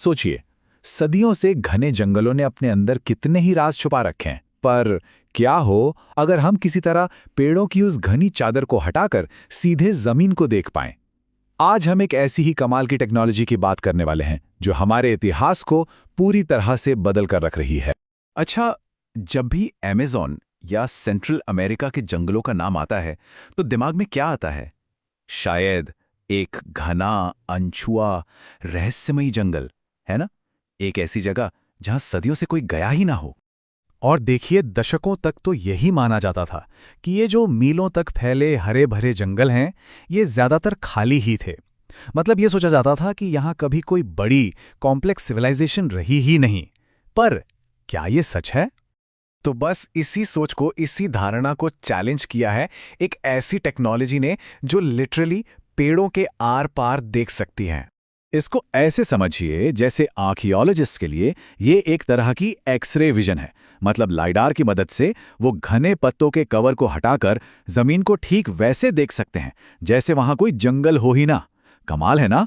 सोचिए, सदियों से घने जंगलों ने अपने अंदर कितने ही राज छुपा रखे हैं, पर क्या हो अगर हम किसी तरह पेड़ों की उस घनी चादर को हटाकर सीधे जमीन को देख पाएं। आज हम एक ऐसी ही कमाल की टेक्नोलॉजी की बात करने वाले हैं जो हमारे इतिहास को पूरी तरह से बदल कर रख रही है। अच्छा, जब भी अमेज़न या सेंट्रल अमेरिका के जंगलों का नाम आता है तो दिमाग में क्या आता है? शायद एक घना, अनछुआ, रहस्यमयी जंगल, है ना? एक ऐसी जगह जहां सदियों से कोई गया ही ना हो। और देखिए, दशकों तक तो यही माना जाता था कि ये जो मीलों तक फैले हरे भरे जंगल हैं, ये ज्यादातर खाली ही थे। मतलब ये सोचा जाता था कि यहाँ कभी कोई बड़ी कॉम्प्लेक्स सिविलाइजेशन रही ही नहीं। पर क्या ये सच है? तो बस इसी सोच को, इसी धारणा को चैलेंज किया है एक ऐसी टेक्नोलॉजी ने जो लिटरली पेड़ों के आर पार देख सकती है। इसको ऐसे समझिए जैसे आर्कियोलॉजिस्ट के लिए ये एक तरह की एक्सरे विजन है। मतलब लाइडार की मदद से वो घने पत्तों के कवर को हटाकर जमीन को ठीक वैसे देख सकते हैं जैसे वहां कोई जंगल हो ही ना। कमाल है ना?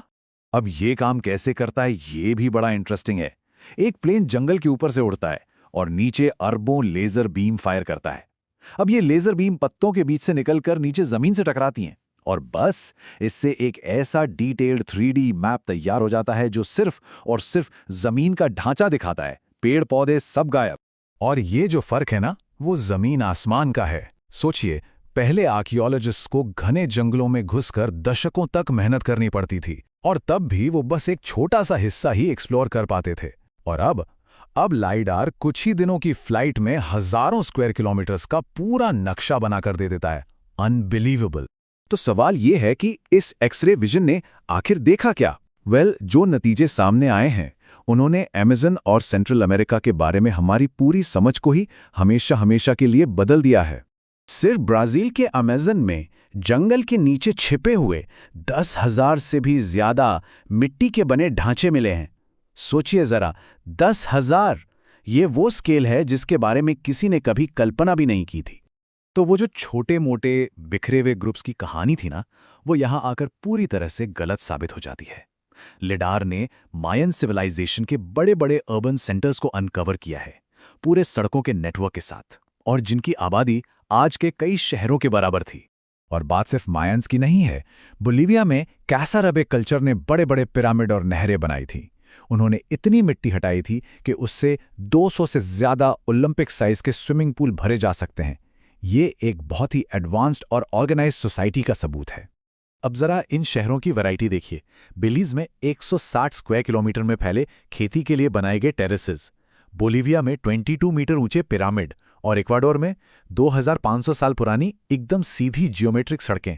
अब ये काम कैसे करता है, ये भी बड़ा इंटरेस्टिंग है। एक प्लेन जंगल के ऊपर से उड़ता है और नीचे अरबों लेजर बीम फायर करता है। अब ये लेजर बीम पत्तों के बीच से निकलकर नीचे जमीन से टकराती हैं और बस इससे एक ऐसा डिटेल्ड 3D मैप तैयार हो जाता है जो सिर्फ और सिर्फ जमीन का ढांचा दिखाता है। पेड़ पौधे सब गायब। और ये जो फर्क है ना, वो जमीन आसमान का है। सोचिए, पहले आर्कियोलॉजिस्ट को घने जंगलों में घुसकर दशकों तक मेहनत करनी पड़ती थी, और तब भी वो बस एक छोटा सा हिस्सा ही एक्सप्लोर कर पाते थे। और अब लाइडार कुछ ही दिनों की फ्लाइट में हजारों स्क्वायर किलोमीटर्स का पूरा नक्शा बनाकर दे देता है। अनबिलीवेबल। तो सवाल ये है कि इस एक्सरे विजन ने आखिर देखा क्या? जो नतीजे सामने आए हैं उन्होंने अमेज़न और सेंट्रल अमेरिका के बारे में हमारी पूरी समझ को ही हमेशा हमेशा के लिए बदल दिया है। सिर्फ ब्राजील के अमेज़न में जंगल के नीचे छिपे हुए 10,000 से भी ज्यादा मिट्टी के बने ढांचे मिले हैं। सोचिए जरा, 10,000! ये वो स्केल है जिसके बारे में किसी ने कभी कल्पना भी नहीं की थी। तो वो जो छोटे मोटे बिखरे हुए ग्रुप्स की कहानी थी ना, वो यहाँ आकर पूरी तरह से गलत साबित हो जाती है। लिडार ने मायन सिविलाइजेशन के बड़े बड़े अर्बन सेंटर्स को अनकवर किया है, पूरे सड़कों के नेटवर्क के साथ, और जिनकी आबादी आज के कई शहरों के बराबर थी। और बात सिर्फ मायंस की नहीं है। बोलिविया में कैसारबे कल्चर ने बड़े बड़े पिरामिड और नहरें बनाई थी। उन्होंने इतनी मिट्टी हटाई थी कि उससे 200 से ज्यादा ओलंपिक साइज के स्विमिंग पूल भरे जा सकते हैं। ये एक बहुत ही एडवांस्ड और ऑर्गेनाइज्ड सोसाइटी का सबूत है। अब जरा इन शहरों की वैरायटी देखिए। बेलीज में 160 स्क्वायर किलोमीटर में फैले खेती के लिए बनाए गए टेरेसेस, बोलिविया में 22 मीटर ऊंचे पिरामिड, और इक्वाडोर में 2500 साल पुरानी एकदम सीधी जियोमेट्रिक सड़कें।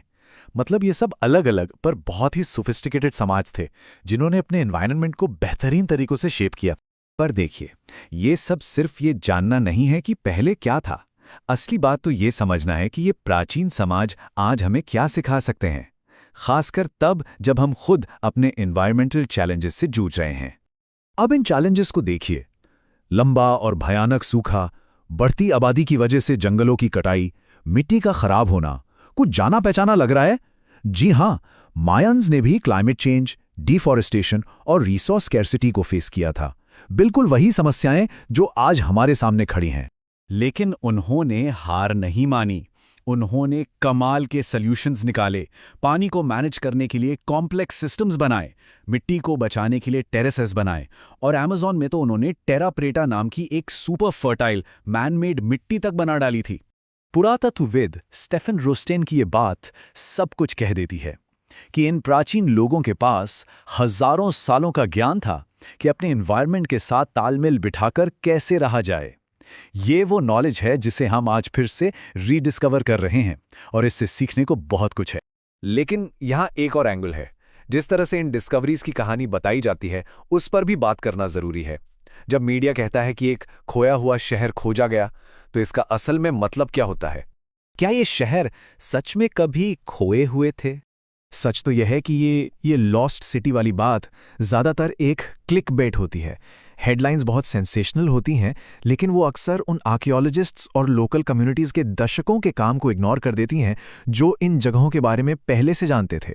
मतलब ये सब अलग अलग पर बहुत ही सोफिस्टिकेटेड समाज थे जिन्होंने अपने एनवायरनमेंट को बेहतरीन तरीकों से शेप किया। पर देखिए, ये सब सिर्फ ये जानना नहीं है कि पहले क्या था। असली बात तो ये समझना है कि ये प्राचीन समाज आज हमें क्या सिखा सकते हैं, खासकर तब जब हम खुद अपने एनवायरमेंटल चैलेंजेस से जूझ रहे हैं। अब इन चैलेंजेस को देखिए। लंबा और भयानक सूखा, बढ़ती आबादी की वजह से जंगलों की कटाई, मिट्टी का खराब होना, कुछ जाना पहचाना लग रहा है। जी हां, मायंस ने भी क्लाइमेट चेंज, डिफॉरेस्टेशन और रिसोर्स स्कैर्सिटी को फेस किया था। बिल्कुल वही समस्याएं जो आज हमारे सामने खड़ी हैं। लेकिन उन्होंने हार नहीं मानी। उन्होंने कमाल के सॉल्यूशंस निकाले, पानी को मैनेज करने के लिए कॉम्प्लेक्स सिस्टम्स बनाए, मिट्टी को बचाने के लिए टेरेसेस बनाए, और अमेज़न में तो उन्होंने टेरा प्रेटा नाम की एक सुपर फर्टाइल मैनमेड मिट्टी तक बना डाली थी। पुरातत्वविद स्टेफन रोस्टेन की ये बात सब कुछ कह देती है कि इन प्राचीन लोगों के पास हजारों सालों का ज्ञान था कि अपने एनवायरनमेंट के साथ तालमेल बिठाकर कैसे रहा जाए। ये वो नॉलेज है जिसे हम आज फिर से रीडिस्कवर कर रहे हैं, और इससे सीखने को बहुत कुछ है। लेकिन यहाँ एक और एंगल है। जिस तरह से इन डिस्कवरीज की कहानी बताई जाती है, उस पर भी बात करना जरूरी है। जब मीडिया कहता है कि एक खोया हुआ शहर खोजा गया, तो इसका असल में मतलब क्या होता है? क्या ये शहर सच में कभी खोए हुए थे? सच तो यह है कि ये लॉस्ट सिटी वाली बात ज़्यादातर एक क्लिक बेट होती है। हेडलाइंस बहुत सेंसेशनल होती हैं, लेकिन वो अक्सर उन आर्कियोलॉजिस्ट्स और लोकल कम्युनिटीज़ के दशकों के काम को इग्नोर कर देती हैं जो इन जगहों के बारे में पहले से जानते थे।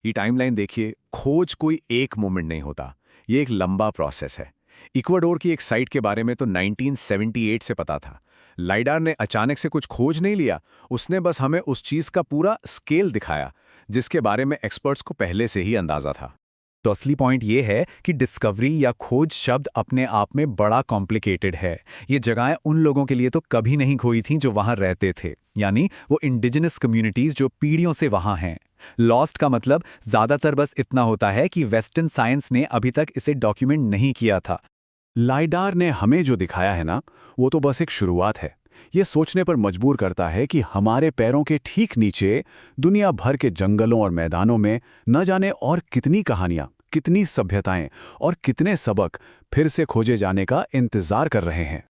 ये टाइमलाइन देखिए, खोज कोई एक मोमेंट नहीं होता। ये एक लंबा प्रोसेस है। इक्वाडोर की एक साइट के बारे में तो 1978 से पता था। लाइडार ने अचानक से कुछ खोज नहीं लिया, उसने बस हमें उस चीज़ का पूरा स्केल दिखाया जिसके बारे में एक्सपर्ट्स को पहले से ही अंदाजा था। तो असली पॉइंट ये है कि डिस्कवरी या खोज शब्द अपने आप में बड़ा कॉम्प्लिकेटेड है। ये जगहें उन लोगों के लिए तो कभी नहीं खोई थीं जो वहां रहते थे, यानी वो इंडिजिनस कम्युनिटीज जो पीढ़ियों से वहां हैं। लॉस्ट का मतलब ज्यादातर बस इतना होता है कि वेस्टर्न साइंस ने अभी तक इसे डॉक्यूमेंट नहीं किया था। लाइडार ने हमें जो दिखाया है ना, वो तो बस एक शुरुआत है। ये सोचने पर मजबूर करता है कि हमारे पैरों के ठीक नीचे दुनिया भर के जंगलों और मैदानों में न जाने और कितनी कहानियां, कितनी सभ्यताएं और कितने सबक फिर से खोजे जाने का इंतजार कर रहे हैं।